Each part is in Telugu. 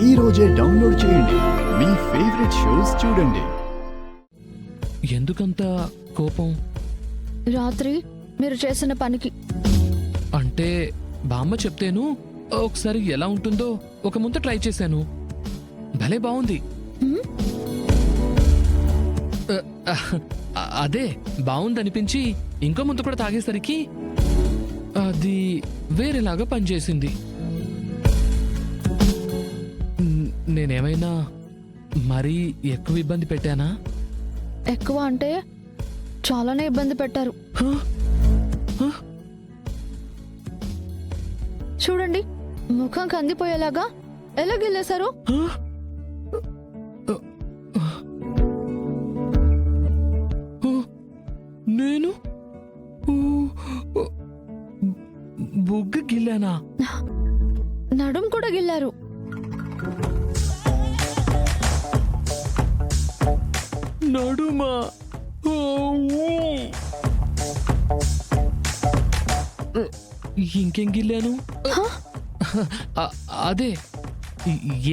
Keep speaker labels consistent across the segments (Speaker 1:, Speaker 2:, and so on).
Speaker 1: ఈ రోజే డౌన్లోడ్ చేయండి. మీ ఫేవరెట్ షోస్ చూడండి.
Speaker 2: ఎందుకంత కోపం?
Speaker 3: రాత్రి మీరు చేసిన పనికి.
Speaker 2: అంటే బామ్మ చెప్తేను ఒకసారి ఎలా ఉంటుందో ఒక ముంత ట్రై చేశాను. భలే బాగుంది.
Speaker 3: హ్మ్?
Speaker 2: అదే బాగుందనిపించి ఇంకో ముంత కూడా తాగేసరికి అది వేరేలాగా పనిచేసింది. నేనేమైనా మరీ ఎక్కువ ఇబ్బంది పెట్టానా?
Speaker 3: ఎక్కువ అంటే చాలానే ఇబ్బంది పెట్టారు. చూడండి, ముఖం కందిపోయేలాగా ఎలా గిల్లేశారు.
Speaker 2: నేను బుగ్గ గిల్లానా?
Speaker 3: నడుం కూడా గిల్లారు.
Speaker 2: నడుమా? ఇంకేం గిల్లాను? అదే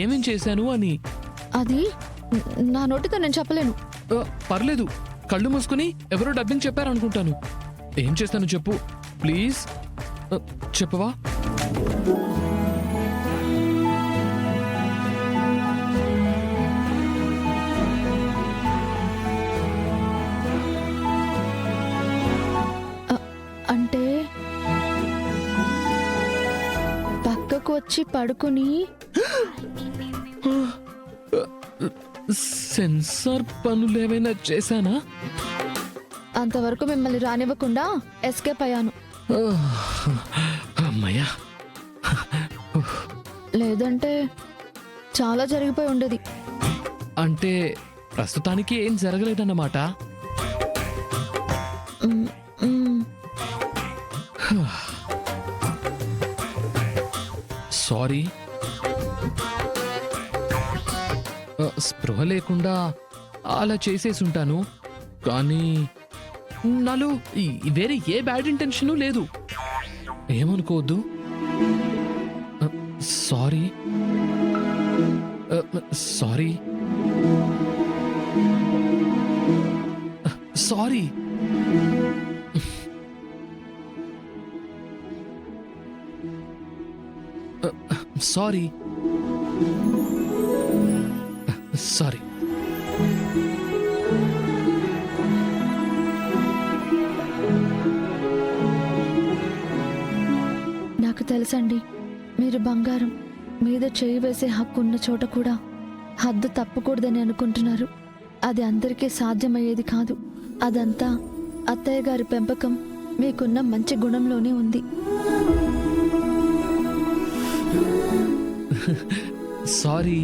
Speaker 2: ఏమేం చేశాను అని.
Speaker 3: అది నా నోటితో నేను చెప్పలేను.
Speaker 2: పర్లేదు, కళ్ళు మూసుకుని ఎవరో డబ్బింగ్ చెప్పారనుకుంటాను. ఏం చేస్తాను చెప్పు ప్లీజ్. చెప్పవా?
Speaker 3: అంటే పక్కకు వచ్చి పడుకుని
Speaker 2: సెన్సార్ పనులేమైనా చేశానా?
Speaker 3: అంతవరకు మిమ్మల్ని రానివ్వకుండా ఎస్కేప్ అయ్యాను.
Speaker 2: అమ్మయ్యా.
Speaker 3: లేదంటే చాలా జరిగిపోయి ఉండేది.
Speaker 2: అంటే ప్రస్తుతానికి ఏం జరగలేదన్నమాట.
Speaker 3: మ్, మ్.
Speaker 2: సారీ. స్పృహ లేకుండా అలా చేసేసుంటాను. కానీ నాలో వేరే ఏ బ్యాడ్ ఇంటెన్షను లేదు. ఏమనుకోవద్దు. Sorry sorry sorry. Sorry sorry.
Speaker 3: నాకు తెలుసండి, మీరు బంగారం మీద చేయి వేసే హక్కు ఉన్న చోట కూడా హద్దు తప్పకూడదని అనుకుంటున్నారు. అది అందరికీ సాధ్యమయ్యేది కాదు. అదంతా అత్తయ్య గారి పెంపకం మీకున్న మంచి గుణంలోనే ఉంది.
Speaker 2: సారీ.